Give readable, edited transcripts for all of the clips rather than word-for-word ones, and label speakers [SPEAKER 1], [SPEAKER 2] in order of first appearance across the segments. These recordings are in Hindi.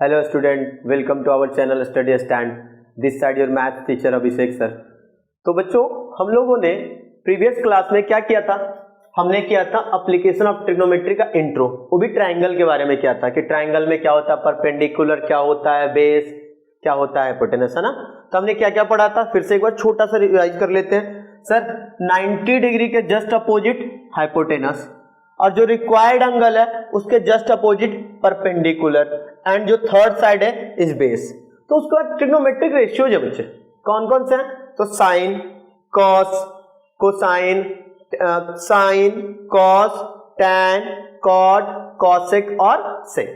[SPEAKER 1] Hello student, welcome to our channel study stand. This side your math teacher Abhishek sir. तो बच्चों, हम लोगों ने प्रीवियस क्लास में क्या किया था? हमने किया था एप्लीकेशन ऑफ ट्रिग्नोमेट्री का इंट्रो, वो भी ट्रायंगल के बारे में किया था कि ट्रायंगल में क्या होता है, परपेंडिकुलर क्या होता है, बेस क्या होता है, हाइपोटेनस, है ना। तो हमने क्या क्या पढ़ा था, फिर से एक बार छोटा सा रिवाइज कर लेते हैं। सर 90 डिग्री के जस्ट अपोजिट हाइपोटेनस, और जो रिक्वायर्ड एंगल है उसके जस्ट अपोजिट परपेंडिकुलर, एंड जो थर्ड साइड है इज बेस। तो उसके बाद ट्रिग्नोमेट्रिक रेशियोज है बच्चे, कौन कौन से हैं? तो sine, cos, cosine, sine, cos, tan, cot, cosec और सेक,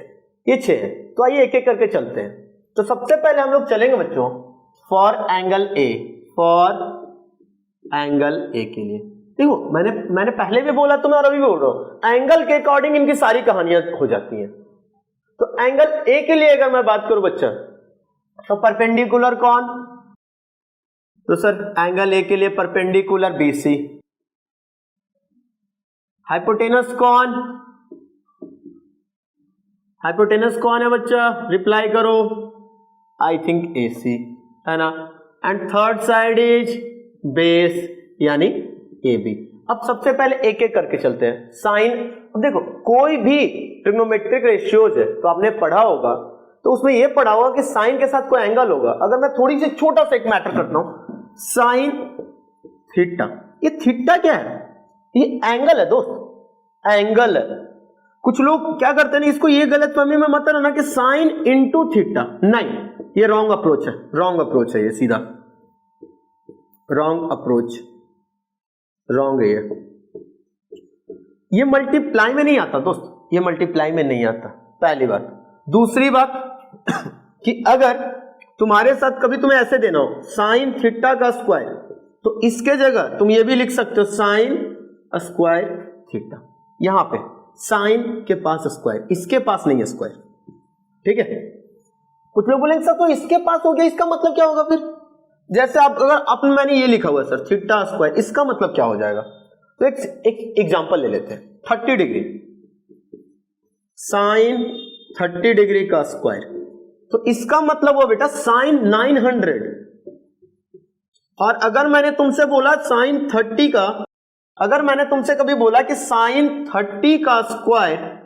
[SPEAKER 1] ये 6 हैं। तो आइए एक एक करके चलते हैं। तो सबसे पहले हम लोग चलेंगे बच्चों for angle A, for angle A के लिए। देखो, मैंने पहले भी बोला तुम्हें और अभी भी बोल रहा हूं, एंगल के अकॉर्डिंग इनकी सारी कहानियां हो जाती हैं। तो एंगल ए के लिए अगर मैं बात करूं बच्चा, तो परपेंडिकुलर कौन? तो सर एंगल ए के लिए परपेंडिकुलर बीसी। हाइपोटेनस कौन? हाइपोटेनस कौन है बच्चा? रिप्लाई करो। आई थिंक एसी, है ना। And third side is base यानी ए बी। अब सबसे पहले एक एक करके चलते हैं। साइन, अब देखो कोई भी ट्रिग्नोमेट्रिक रेशियोज है तो आपने पढ़ा होगा, तो उसमें यह पढ़ा होगा कि साइन के साथ कोई एंगल होगा। अगर मैं थोड़ी सी छोटा सा एक मैटर करता हूं, साइन थीटा, ये थीटा क्या है? ये एंगल है दोस्त, एंगल है। कुछ लोग क्या करते हैं, इसको ये गलत फहमी में मत रहना कि साइन इंटू थीटा, नहीं, ये रॉन्ग अप्रोच है, रॉन्ग अप्रोच है, ये सीधा रॉन्ग अप्रोच, रॉन्ग है ये मल्टीप्लाई में नहीं आता दोस्त, ये मल्टीप्लाई में नहीं आता, पहली बात। दूसरी बात कि अगर तुम्हारे साथ कभी तुम्हें ऐसे देना हो साइन थीटा का स्क्वायर, तो इसके जगह तुम ये भी लिख सकते हो साइन स्क्वायर थीटा। यहां पे साइन के पास स्क्वायर, इसके पास नहीं है स्क्वायर, ठीक है। कुछ लोग बोलेंगे सर तो इसके पास हो गया, इसका मतलब क्या होगा फिर? जैसे आप अगर मैंने ये लिखा हुआ है सर थीटा स्क्वायर, इसका मतलब क्या हो जाएगा? तो एक एग्जांपल ले लेते हैं। 30 डिग्री, साइन 30 डिग्री का स्क्वायर, तो इसका मतलब वो बेटा साइन 900। और अगर मैंने तुमसे बोला साइन 30 का, अगर मैंने तुमसे कभी बोला कि साइन 30 का स्क्वायर,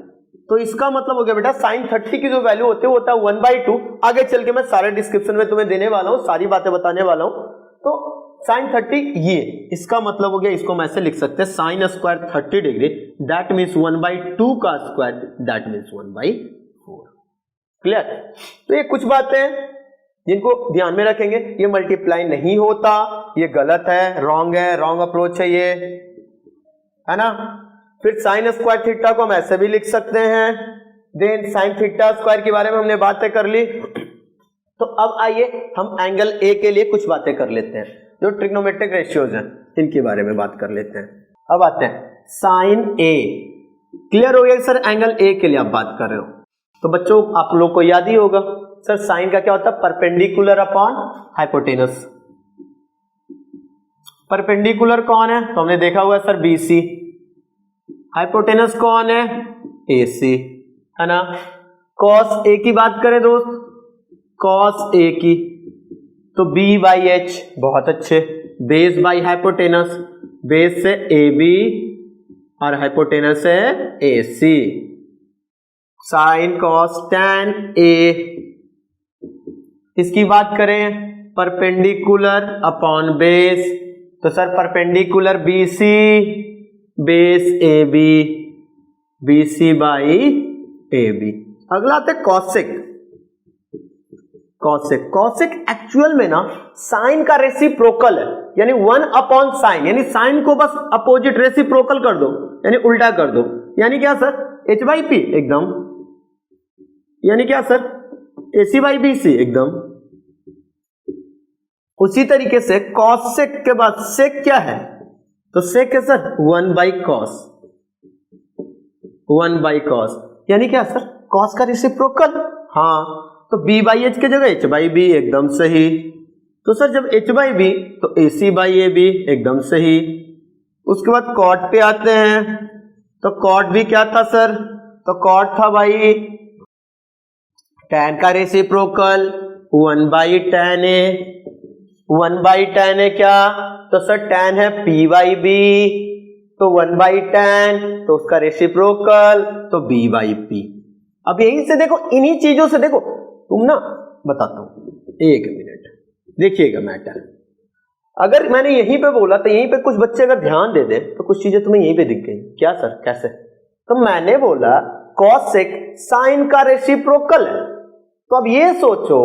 [SPEAKER 1] तो इसका मतलब हो गया बेटा साइन 30 की जो वैल्यू होती है वो होता है 1/2। आगे चल के मैं सारे डिस्क्रिप्शन में तुम्हें देने वाला हूं, सारी बातें बताने वाला हूं। तो साइन 30 ये, इसका मतलब हो गया, इसको मैं ऐसे लिख सकते हैं sine square 30 degree, that means 1/2 का स्क्वायर, दैट मीन्स 1/4। क्लियर? तो ये कुछ बातें हैं जिनको ध्यान में रखेंगे। ये मल्टीप्लाई नहीं होता, ये गलत है, रॉन्ग है, रॉन्ग अप्रोच है ये, है ना। फिर साइन स्क्वायर थीटा को हम ऐसे भी लिख सकते हैं। देन साइन थीटा स्क्वायर के बारे में हमने बातें कर ली। तो अब आइए हम एंगल ए के लिए कुछ बातें कर लेते हैं, जो ट्रिग्नोमेट्रिक रेशियोज हैं इनके बारे में बात कर लेते हैं। अब आते हैं साइन ए। क्लियर हो गया सर, एंगल ए के लिए आप बात कर रहे हो, तो बच्चों आप लोग को याद ही होगा सर साइन का क्या होता है? Perpendicular upon hypotenuse. परपेंडिकुलर कौन है? तो हमने देखा हुआ है सर बीसी। हाइपोटेनस कौन है? AC, है ना। कॉस ए की बात करें दोस्त, कॉस ए की, तो B/H, बहुत अच्छे। बेस बाई हाइपोटेनस, बेस से AB और हाइपोटेनस से AC। Sign cos tan A। इसकी बात करें परपेंडिकुलर अपॉन बेस, तो sir perpendicular BC, base AB, BC by AB। अगला आता है कॉसेक। कॉसेक, कॉसेक एक्चुअल में ना साइन का रेसिप्रोकल है, यानी 1/sin, यानी साइन को बस अपोजिट रेसिप्रोकल कर दो, यानी उल्टा कर दो। यानी क्या सर? H/P एकदम, यानी क्या सर? AC/BC एकदम। उसी तरीके से कॉसेक के बाद सेक क्या है? तो सेक है सर 1/cos, 1/cos, यानी क्या सर? cos का रेसिप्रोकल। हाँ, तो B/H की जगह H/B एकदम सही। तो सर जब H/B तो AC/AB एकदम सही। उसके बाद कॉट पे आते हैं, तो कॉट भी क्या था सर? तो कॉट था भाई tan का reciprocal 1/tan A, 1/tan A क्या, तो सर tan है p/b, तो 1/tan, तो उसका रेसिप्रोकल तो b/p। अब यहीं से देखो, इन्हीं चीजों से देखो, तुम ना बताता हूं, एक मिनट देखिएगा मैटर। अगर मैंने यहीं पे बोला तो यहीं पे कुछ बच्चे अगर ध्यान दे दे तो कुछ चीजें तुम्हें यहीं पे दिख गई। क्या सर, कैसे? तो मैंने बोला कॉसेक साइन का रेसिप्रोकल है, तो अब ये सोचो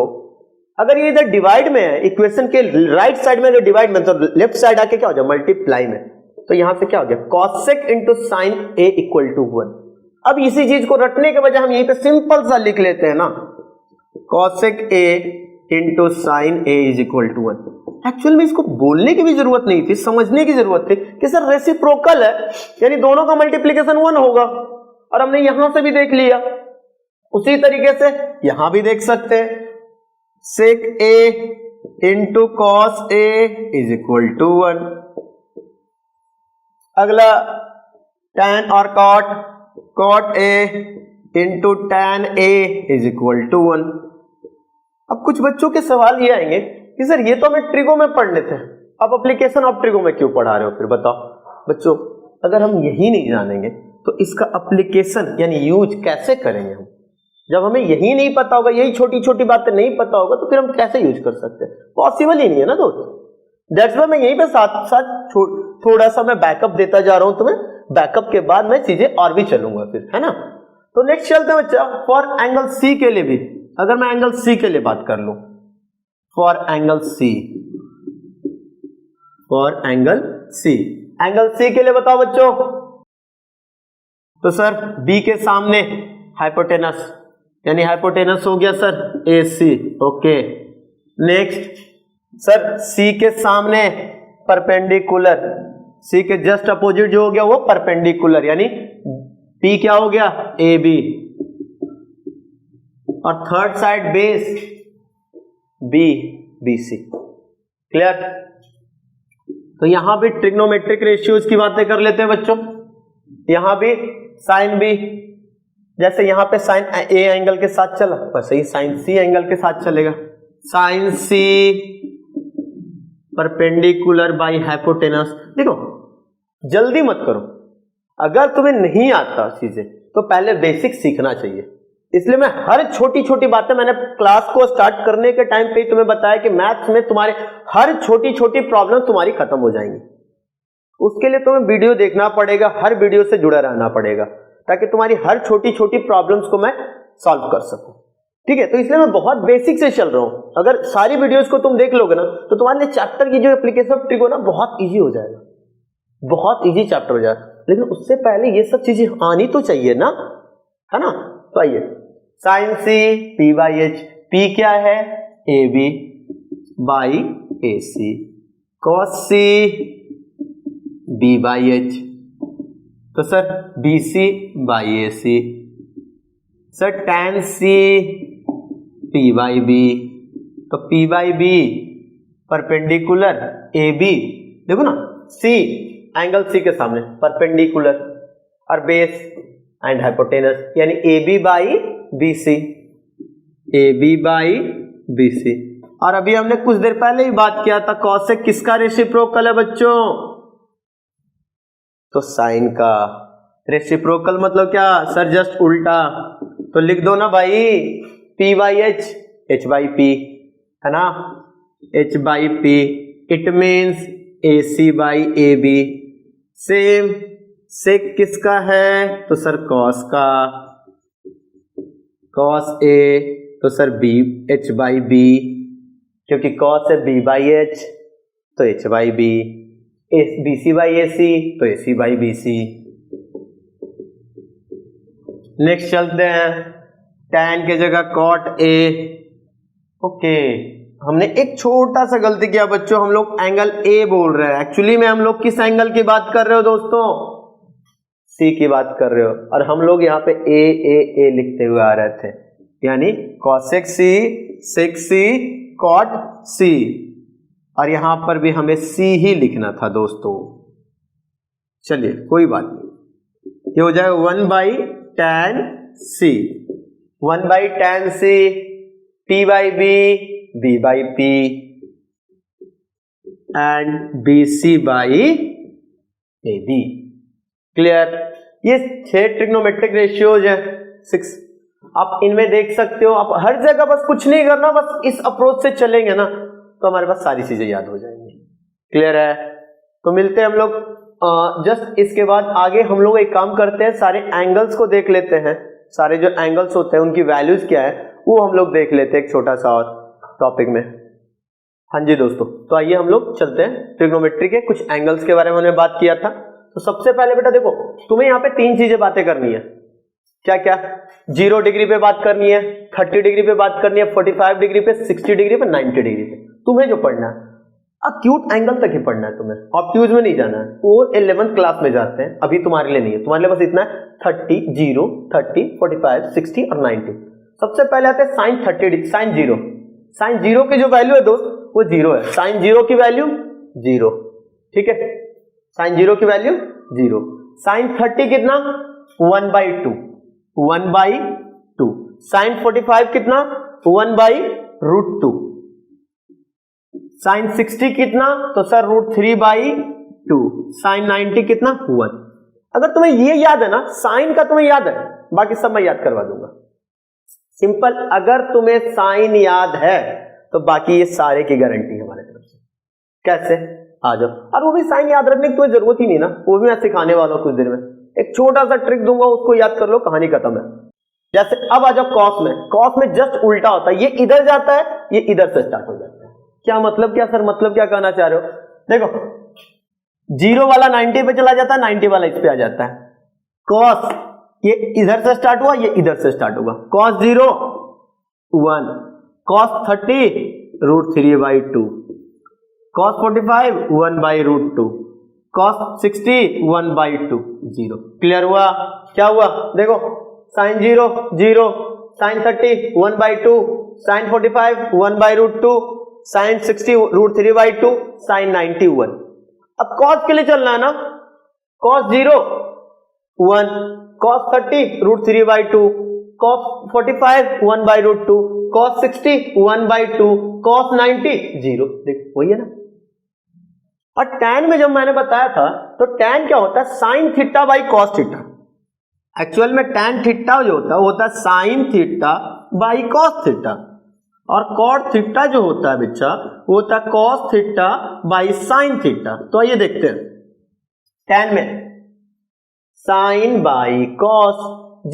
[SPEAKER 1] अगर ये इधर डिवाइड में है, इक्वेशन के राइट साइड में अगर डिवाइड में, तो लेफ्ट साइड आके क्या हो जाए, मल्टीप्लाई में, तो यहां से क्या हो गया, cosec into sine A equal to 1। अब इसी चीज को रटने के बजाय हम यहीं पे सिंपल सा लिख लेते हैं ना, cosec A into sine A is equal to 1। Actual में इसको बोलने की भी जरूरत नहीं थी, समझने की जरूरत थी कि सर रेसिप्रोकल है यानी दोनों का मल्टीप्लीकेशन 1 होगा, और हमने यहां से भी देख लिया। उसी तरीके से यहां भी देख सकते हैं, sec A into cos A is equal to 1। अगला tan और cot A into tan A is equal to 1। अब कुछ बच्चों के सवाल ये आएंगे कि सर ये तो हमें ट्रिगो में पढ़ने थे, अब एप्लीकेशन ऑफ ट्रिगो में क्यों पढ़ा रहे हो? फिर बताओ बच्चों, अगर हम यही नहीं जानेंगे तो इसका एप्लीकेशन यानी यूज कैसे करेंगे हम? जब हमें यही नहीं पता होगा, यही छोटी छोटी बातें नहीं पता होगा, तो फिर हम कैसे यूज कर सकते हैं? पॉसिबल ही नहीं है ना दोस्त। दैट्स व्हाई मैं यहीं पे साथ साथ थोड़ा सा मैं बैकअप देता जा रहा हूं तुम्हें, बैकअप के बाद मैं चीजें और भी चलूंगा फिर, है ना। तो नेक्स्ट चलते हैं बच्चा, फॉर एंगल सी के लिए भी, अगर मैं एंगल सी के लिए बात कर लूं, for angle C, for angle C, angle C के लिए बताओ बच्चों, तो सर बी के सामने हाइपोटेनस, यानी हाइपोटेनस हो गया सर ए सी, ओके। नेक्स्ट सर सी के सामने परपेंडिकुलर, सी के जस्ट अपोजिट जो हो गया वो परपेंडिकुलर, यानी पी क्या हो गया, ए बी, और third side base B B C. Clear? तो यहां भी ट्रिग्नोमेट्रिक रेशियोज की बातें कर लेते हैं बच्चों। यहां भी साइन बी, जैसे यहां पे साइन ए एंगल के साथ चला, वैसे ही साइन सी एंगल के साथ चलेगा। Sine C perpendicular by hypotenuse. देखो जल्दी मत करो, अगर तुम्हें नहीं आता चीजें तो पहले बेसिक सीखना चाहिए। इसलिए मैं हर छोटी छोटी बातें, मैंने क्लास को स्टार्ट करने के टाइम पे ही तुम्हें बताया कि मैथ्स में तुम्हारे हर छोटी छोटी प्रॉब्लम तुम्हारी खत्म हो जाएंगी। उसके लिए तुम्हें वीडियो देखना पड़ेगा, हर वीडियो से जुड़ा रहना पड़ेगा, ताकि तुम्हारी हर छोटी छोटी प्रॉब्लम्स को मैं सॉल्व कर सकूं। ठीक है, तो इसलिए मैं बहुत बेसिक से चल रहा हूं। अगर सारी वीडियोस को तुम देख लोगे ना तो तुम्हारे लिए चैप्टर की जो एप्लीकेशन ऑफ ट्रिगो ना बहुत इजी हो जाएगा, बहुत इजी चैप्टर हो जाएगा। लेकिन उससे पहले ये सब चीजें आनी तो चाहिए ना, है ना। तो आइए, sine C P by H, P क्या है, A B by A C, cos C B by H, तो sir B C by A C, sir tan C P by B, तो P by B perpendicular A B, देखो ना सी एंगल सी के सामने परपेंडिकुलर, और बेस एंड हाइपोटेनस, यानी A B by B C, A B by B C. और अभी हमने कुछ देर पहले ही बात किया था कॉसेक किसका रेसिप्रोकल है बच्चों, तो साइन का। रेसिप्रोकल मतलब क्या सर, जस्ट उल्टा, तो लिख दो ना भाई, P by H, H by P, है ना, H by P, it means A C by A B. Same sec किसका है, तो सर कॉस का, कॉस ए, तो sir B H by B, क्योंकि कॉस है बी बाई एच तो H by B, B C by A C तो A C by B C. Next चलते हैं, tan के जगह cot ए, ओके। हमने एक छोटा सा गलती किया बच्चों, हम लोग एंगल ए बोल रहे हैं, एक्चुअली में हम लोग किस एंगल की बात कर रहे हो दोस्तों, सी की बात कर रहे हो, और हम लोग यहाँ पे ए लिखते हुए आ रहे थे, यानी cosec सी, sec सी, cot सी, और यहां पर भी हमें सी ही लिखना था दोस्तों। चलिए कोई बात नहीं, ये हो जाएगा 1 by tan C, 1 by tan C, P by B, B by P and BC by AB। Clear? ये 6 ट्रिग्नोमेट्रिक रेशियोज है, 6। आप इनमें देख सकते हो, आप हर जगह बस कुछ नहीं करना, बस इस अप्रोच से चलेंगे ना तो हमारे पास सारी चीजें याद हो जाएंगी। क्लियर है? तो मिलते हैं हम लोग जस्ट इसके बाद आगे। हम लोग एक काम करते हैं, सारे एंगल्स को देख लेते हैं, सारे जो एंगल्स होते हैं उनकी वैल्यूज क्या है वो हम लोग देख लेते हैं एक छोटा सा और टॉपिक में। हाँ जी दोस्तों, तो आइए हम लोग चलते हैं ट्रिग्नोमेट्री के कुछ एंगल्स के बारे में हमने बात किया था। तो सबसे पहले बेटा देखो, तुम्हें यहाँ पे 3 चीजें बातें करनी है। क्या क्या? 0 डिग्री पे बात करनी है, 30 डिग्री पे बात करनी है, 45 डिग्री पे, 60 डिग्री पे, 90 डिग्री पे। तुम्हें जो पढ़ना है अक्यूट एंगल तक ही पढ़ना है, तुम्हें ऑब्ट्यूज में नहीं जाना है। वो 11th क्लास में जाते हैं, अभी तुम्हारे लिए नहीं है। तुम्हारे लिए बस इतना है 30, 0, 30, 45, 60 और 90। सबसे पहले आते हैं साइन 30, साइन 0। साइन 0 की जो वैल्यू है दोस्त वो 0 है। साइन 0 की वैल्यू 0, ठीक है? साइन 0 की वैल्यू 0। साइन 30 कितना? 1/2, 1/2। साइन 45 कितना? 1/√2। साइन 60 कितना? तो सर √3/2। साइन 90 कितना? 1। अगर तुम्हें ये याद है ना, साइन का तुम्हें याद है, बाकी सब मैं याद करवा दूंगा। सिंपल, अगर तुम्हें साइन याद है तो बाकी ये सारे की गारंटी है हमारे तरफ से। कैसे? आ जाओ। और वो भी साइन याद रखने की तुम्हें जरूरत ही नहीं ना, वो भी मैं सिखाने वाला हूं कुछ देर में। एक छोटा सा ट्रिक दूंगा, उसको याद कर लो, कहानी खत्म है। जैसे अब आ जाओ कॉस में। कॉस में जस्ट उल्टा होता है, ये इधर जाता है, ये इधर से स्टार्ट हो जाता है। क्या मतलब? क्या सर मतलब क्या कहना चाह रहे हो? देखो, 0 वाला 90 पे चला जाता है, 90 वाला इस पे आ जाता है। कॉस ये इधर से स्टार्ट हुआ, ये इधर से स्टार्ट होगा। cos 0 1, cos 30 √3/2, cos 45 1/√2, cos 60 1/2, 0। Clear हुआ? क्या हुआ? देखो, sine 0 0, sine 30 1/2, sine 45 1/√2, sine 60 √3/2, sine 90 1। अब cos के लिए चलना है ना, cos 0 1, cos 30 √3/2, cos 45 1/√2, cos 60 1/2, cos 90 0। देख वही है ना। और tan में जब मैंने बताया था तो tan क्या होता है? Sine theta by cos theta. Actual में tan थीटा जो होता है sine theta by cos theta, और कॉट थीटा जो होता है बच्चा वो होता है cos theta by sine theta. तो आइए देखते हैं tan में साइन बाई कॉस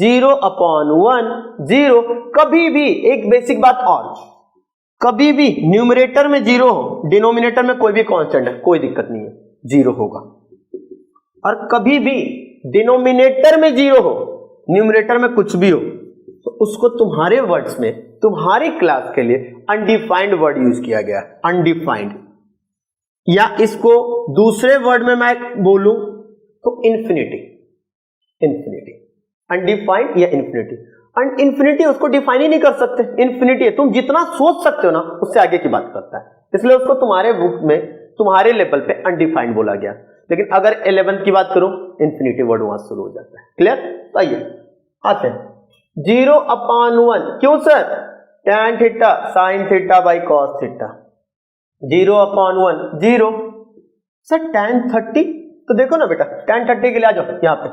[SPEAKER 1] 0/1 0। कभी भी एक बेसिक बात और, कभी भी न्यूमरेटर में 0 हो, डिनोमिनेटर में कोई भी कांस्टेंट है, कोई दिक्कत नहीं है, 0 होगा। और कभी भी डिनोमिनेटर में 0 हो, न्यूमरेटर में कुछ भी हो, तो उसको तुम्हारे वर्ड्स में, तुम्हारी क्लास के लिए अनडिफाइंड वर्ड यूज किया गया, अनडिफाइंड। या इसको दूसरे वर्ड में मैं बोलूं तो इंफिनिटी। इंफिनिटी, अनडिफाइंड या इंफिनिटी। एंड इंफिनिटी उसको डिफाइन ही नहीं कर सकते, इंफिनिटी है। तुम जितना सोच सकते हो ना उससे आगे की बात करता है, इसलिए उसको तुम्हारे बुक में, तुम्हारे लेवल पे अनडिफाइंड बोला गया। लेकिन अगर 11th की बात करूं, इंफिनिटी वर्ड वहां शुरू हो जाता है। क्लियर? तो आइए आते हैं 0/1। क्यों sir? tan theta sine theta by cos theta. 0/1 0। Sir tan 30, तो देखो ना बेटा, tan 30 के लिए आ जाओ यहां पे।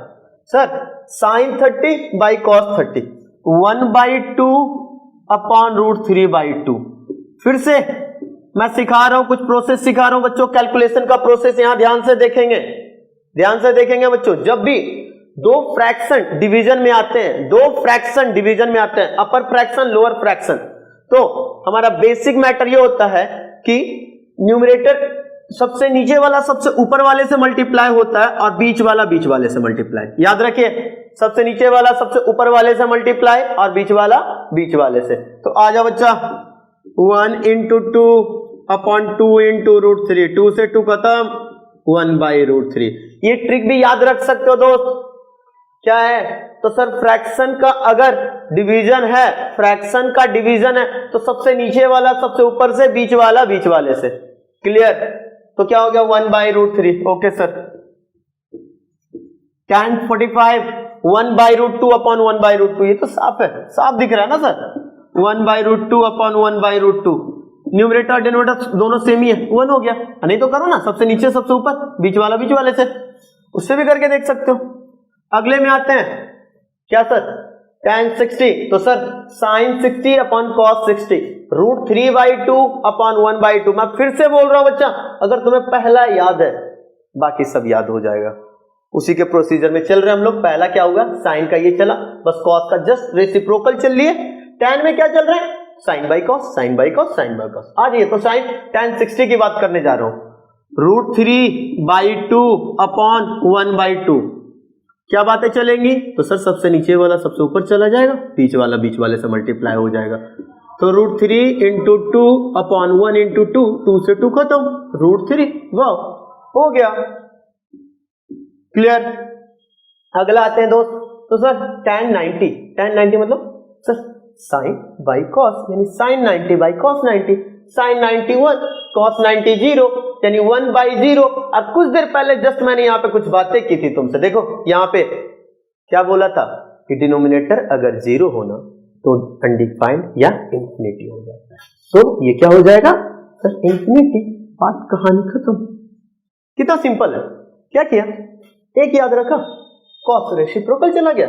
[SPEAKER 1] Sir sine 30 by cos 30, 1/2/√3/2। फिर से मैं सिखा रहा हूं, कुछ प्रोसेस सिखा रहा हूं बच्चों, कैलकुलेशन का प्रोसेस यहां ध्यान से देखेंगे, ध्यान से देखेंगे बच्चों। जब भी दो फ्रैक्शन डिवीजन में आते हैं, दो फ्रैक्शन डिवीजन में आते हैं, अपर फ्रैक्शन लोअर फ्रैक्शन, तो हमारा बेसिक मैटर ये होता है कि न्यूमरेटर सबसे नीचे वाला सबसे ऊपर वाले से मल्टीप्लाई होता है और बीच वाले से मल्टीप्लाई। याद रखिए, सबसे नीचे वाला सबसे ऊपर वाले से मल्टीप्लाई और बीच वाला बीच वाले से। तो आ जाओ बच्चा, 1 × 2/2 × √3, 2 से 2 खत्म, 1/√3। ये ट्रिक भी याद रख सकते हो दोस्त। क्या है? तो सर फ्रैक्शन का अगर डिवीजन है, फ्रैक्शन का डिवीजन है तो सबसे नीचे वाला सबसे ऊपर से, बीच वाला बीच वाले से। क्लियर? तो क्या हो गया? 1/√3। Okay sir. tan 45 1/√2 अपॉन 1/√2, ये तो साफ है, साफ दिख रहा है ना सर, 1/√2 अपॉन 1/√2, न्यूमरेटर डिनोमिनेटर दोनों सेम ही है, 1 हो गया। नहीं तो करो ना, सबसे नीचे सबसे ऊपर, बीच वाला बीच वाले से, उससे भी करके देख सकते हो। अगले में आते हैं, क्या सर, tan 60, तो sir sin 60 upon cos 60, √3/2 upon 1/2। मैं फिर से बोल रहा हूं बच्चा, अगर तुम्हें पहला याद है बाकी सब याद हो जाएगा। उसी के प्रोसीजर में चल रहे हैं हम लोग। पहला क्या होगा, साइन का ये चला, बस cos का जस्ट रेसिप्रोकल चल लिए। tan में क्या चल रहा है, sin by cos, sin by cos, sin by cos। आ जाइए, तो sin tan 60 की बात करने जा रहा हूं, √3/2 अपॉन 1/2। क्या बातें चलेंगी, तो सर सबसे नीचे वाला सबसे ऊपर चला जाएगा, बीच वाला बीच वाले से मल्टीप्लाई हो जाएगा। तो √3 × 2 अपॉन 1 × 2, 2 से 2 खत्म, √3, वाह हो गया, क्लियर। अगला आते हैं दोस्त, तो सर tan 90, tan 90 मतलब सर sin बाई cos, यानी sin 90 by cos 90, sin 90 1, cos 90 0, यानी 1/0। अब कुछ देर पहले जस्ट मैंने यहाँ पे कुछ बातें की थी तुमसे, देखो यहाँ पे क्या बोला था कि डिनोमिनेटर अगर 0 होना तो अनडिफाइंड या इंफिनिटी हो जाता है, तो ये क्या हो जाएगा सर, इंफिनिटी, बात कहानी खत्म। कितना सिंपल है, क्या किया, एक याद रखा, cos रेसिप्रोकल चला गया,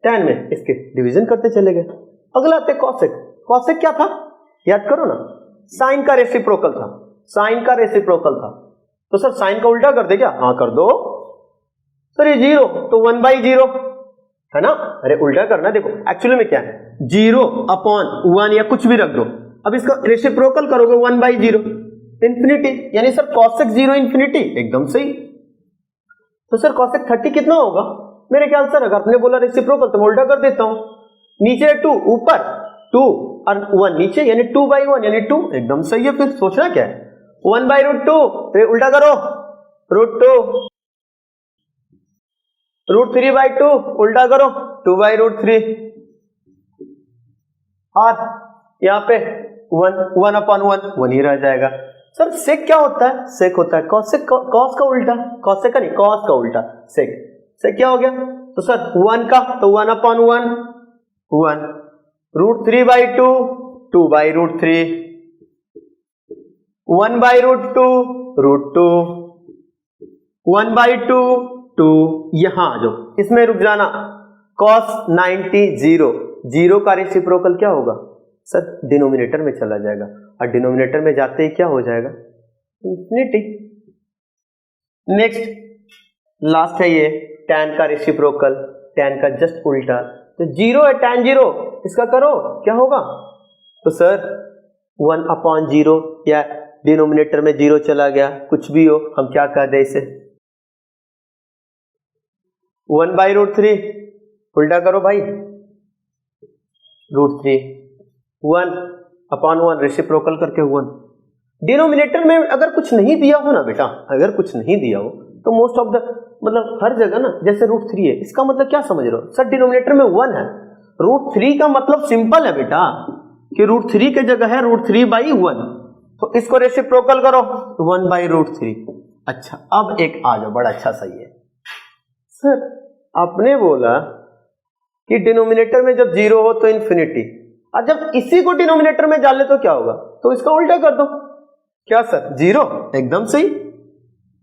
[SPEAKER 1] tan में इसके डिवीजन करते चले गए। अगला आते cosec, cosec क्या था, याद करो ना, sin का रेसिप्रोकल था, sin का रेसिप्रोकल था, तो सर sin का उल्टा कर दे क्या, हाँ कर दो सर, ये 0 तो 1/0 है ना, अरे उल्टा करना, देखो एक्चुअली में क्या है, 0 अपॉन 1 या कुछ भी रख दो, अब इसका रेसिप्रोकल करोगे 1/0, इंफिनिटी, यानी सर cosec 0 इंफिनिटी, एकदम सही। तो सर cosec 30 कितना होगा, मेरे ख्याल सर अगर आपने बोला रेसिप्रोकल तो मैं उल्टा कर देता हूं, नीचे 2 ऊपर 2 और 1 नीचे, यानी 2/1 यानी 2, एकदम सही है। फिर सोचना क्या है, 1/√2, तो उल्टा करो, √2, √3/2 उल्टा करो, 2/√3, और यहाँ पे 1 अपॉन 1 ही रह जाएगा। सर सेक क्या होता है, सेक होता है cosec, cos का उल्टा, cosec का नहीं, cos का उल्टा सेक, सेक क्या हो गया, तो सर 1 का, तो 1 अपॉन 1 1, √3/2 2/√3, 1/√2 √2, 1/2 2, यहां आ जाओ, इसमें रुक जाना, cos 90 0 का रेसिप्रोकल क्या होगा सर, डिनोमिनेटर में चला जाएगा, और डिनोमिनेटर में जाते ही क्या हो जाएगा, इंफिनिटी। नेक्स्ट लास्ट है ये tan का रेसिप्रोकल, tan का जस्ट उल्टा, तो 0 है tan 0, इसका करो क्या होगा, तो सर 1 अपॉन 0, या डिनोमिनेटर में 0 चला गया, कुछ भी हो, हम क्या कर दे इसे, 1/√3, उल्टा करो भाई, √3, 1 अपॉन 1 रेसिप्रोकल करके 1। डिनोमिनेटर में अगर कुछ नहीं दिया हो ना बेटा, अगर कुछ नहीं दिया हो तो मोस्ट ऑफ द, मतलब हर जगह ना, जैसे √3 है, इसका मतलब क्या समझ रहे हो सर, डिनोमिनेटर में 1 है, √3 का मतलब सिंपल है बेटा कि √3 की जगह है √3/1, तो इसको रेसिप्रोकल करो 1/√3। अच्छा अब एक आ जाओ, बड़ा अच्छा सही है सर, आपने बोला कि डिनोमिनेटर में जब 0 हो तो इंफिनिटी, और जब इसी को डिनोमिनेटर में डाल ले तो क्या होगा, तो इसका उल्टा कर दो, क्या सर 0, एकदम सही,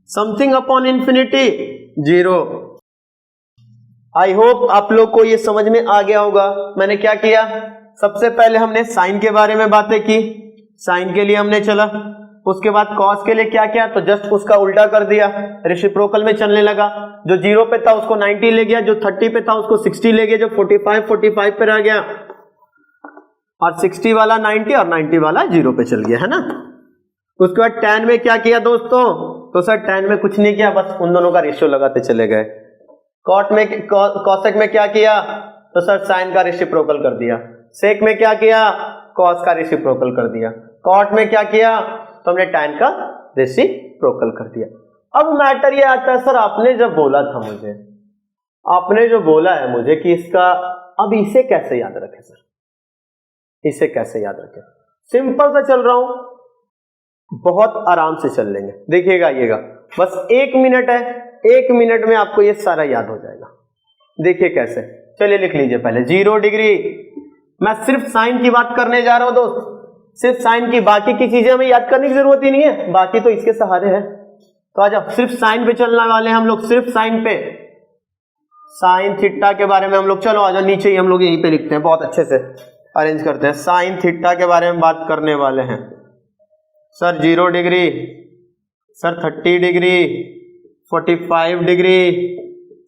[SPEAKER 1] something upon infinity 0। I hope आप लोग को ये समझ में आ गया होगा। मैंने क्या किया, सबसे पहले हमने साइन के बारे में बातें की, साइन के लिए हमने चला, उसके बाद कॉस के लिए क्या किया, तो जस्ट उसका उल्टा कर दिया, रेसिप्रोकल में चलने लगा, जो 0 पे था उसको 90 ले गया, जो 30 पे था उसको 60 ले गया, जो 45 पे रह गया, और 60 वाला 90 और 90 वाला 0 पे चल गया, है ना। उसके बाद tan में क्या किया दोस्तों, तो सर tan में कुछ नहीं किया, बस उन दोनों का रेशियो लगाते चले गए। कॉट में, कॉसेक में क्या किया, तो सर साइन का रेसिप्रोकल कर दिया। सेक में क्या किया, कॉस का रेसिप्रोकल कर दिया। कॉट में क्या किया, तो हमने tan का रेसिप्रोकल कर दिया। अब मैटर ये आता है, सर आपने जब बोला था मुझे, आपने जो बोला है मुझे कि इसका, अब इसे कैसे याद रखें सर, इसे कैसे याद रखें, सिंपल सा चल रहा हूं, बहुत आराम से चल लेंगे, देखिएगा आइएगा, बस 1 मिनट है, 1 मिनट में आपको ये सारा याद हो जाएगा। देखिए कैसे, चलिए लिख लीजिए पहले 0 डिग्री। मैं सिर्फ साइन की बात करने जा रहा हूं दोस्त, सिर्फ साइन की, बाकी की चीजें हमें याद करने की जरूरत ही नहीं है, बाकी तो इसके सहारे है। तो आजा सिर्फ साइन पे चलने वाले हैं हम लोग, सिर्फ साइन पे, साइन थीटा के बारे में हम लोग, चलो आजा नीचे ही हम लोग यहीं पे लिखते हैं, बहुत अच्छे से अरेंज करते हैं। साइन थीटा के बारे में बात करने वाले हैं sir. 0 degree sir, 30 degree, 45 degree,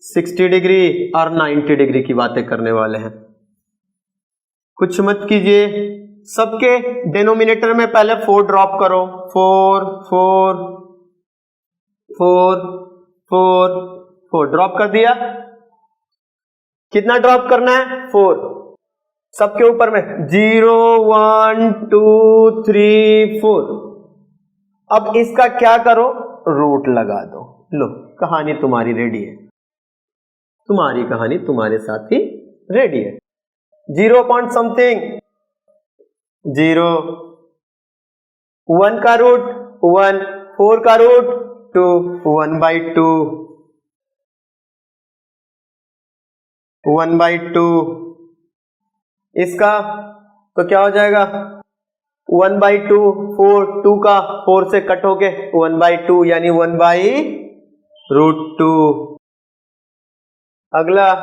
[SPEAKER 1] 60 degree और 90 डिग्री की बातें करने वाले हैं। कुछ मत कीजिए, सबके डिनोमिनेटर में पहले 4 ड्रॉप करो, 4 4 4 4 4 ड्रॉप कर दिया। कितना ड्रॉप करना है? 4 सबके ऊपर में, 0 1 2 3 4। अब इसका क्या करो, रूट लगा दो। लो कहानी तुम्हारी रेडी है, तुम्हारी कहानी तुम्हारे साथ ही रेडी है। 0 पॉइंट समथिंग 0, 1 का रूट 1, 4 का रूट 2, 1/2, 1/2। इसका तो क्या हो जाएगा, 1/2, 4, 2 का 4 से कट होके 1/2 यानी 1/√2। अगला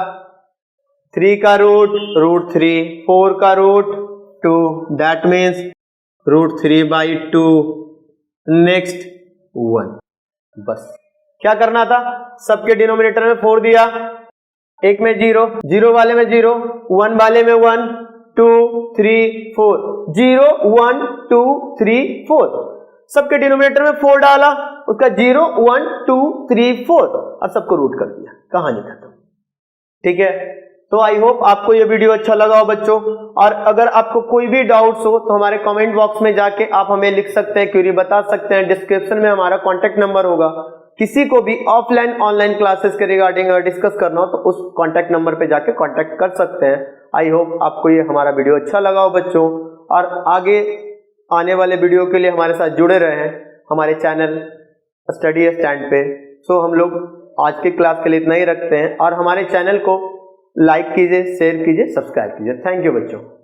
[SPEAKER 1] 3 का रूट 3, 4 का रूट 2, दैट मीन्स √3/2। नेक्स्ट 1। बस क्या करना था, सबके डिनोमिनेटर में 4 दिया, एक में 0, 0 वाले में 0, 1 वाले में 1, 2 3 4, 0 1 2 3 4, सबके डिनोमिनेटर में 4 डाला, उसका 0 1 2 3 4 और सबको रूट कर दिया, कहानी खत्म। ठीक है, तो आई होप आपको ये वीडियो अच्छा लगा हो बच्चों, और अगर आपको कोई भी डाउट्स हो तो हमारे कमेंट बॉक्स में जाके आप हमें लिख सकते हैं, क्वेरी बता सकते हैं। डिस्क्रिप्शन में हमारा कॉन्टेक्ट नंबर होगा, किसी को भी ऑफलाइन ऑनलाइन क्लासेस के रिगार्डिंग डिस्कस करना हो तो उस कॉन्टेक्ट नंबर पे जाके कॉन्टेक्ट कर सकते हैं। आई होप आपको ये हमारा वीडियो अच्छा लगा हो बच्चों, और आगे आने वाले वीडियो के लिए हमारे साथ जुड़े रहें हमारे चैनल स्टडी स्टैंड पे। सो हम लोग आज की क्लास के लिए इतना ही रखते हैं, और हमारे चैनल को लाइक कीजिए, शेयर कीजिए, सब्सक्राइब कीजिए। थैंक यू बच्चों।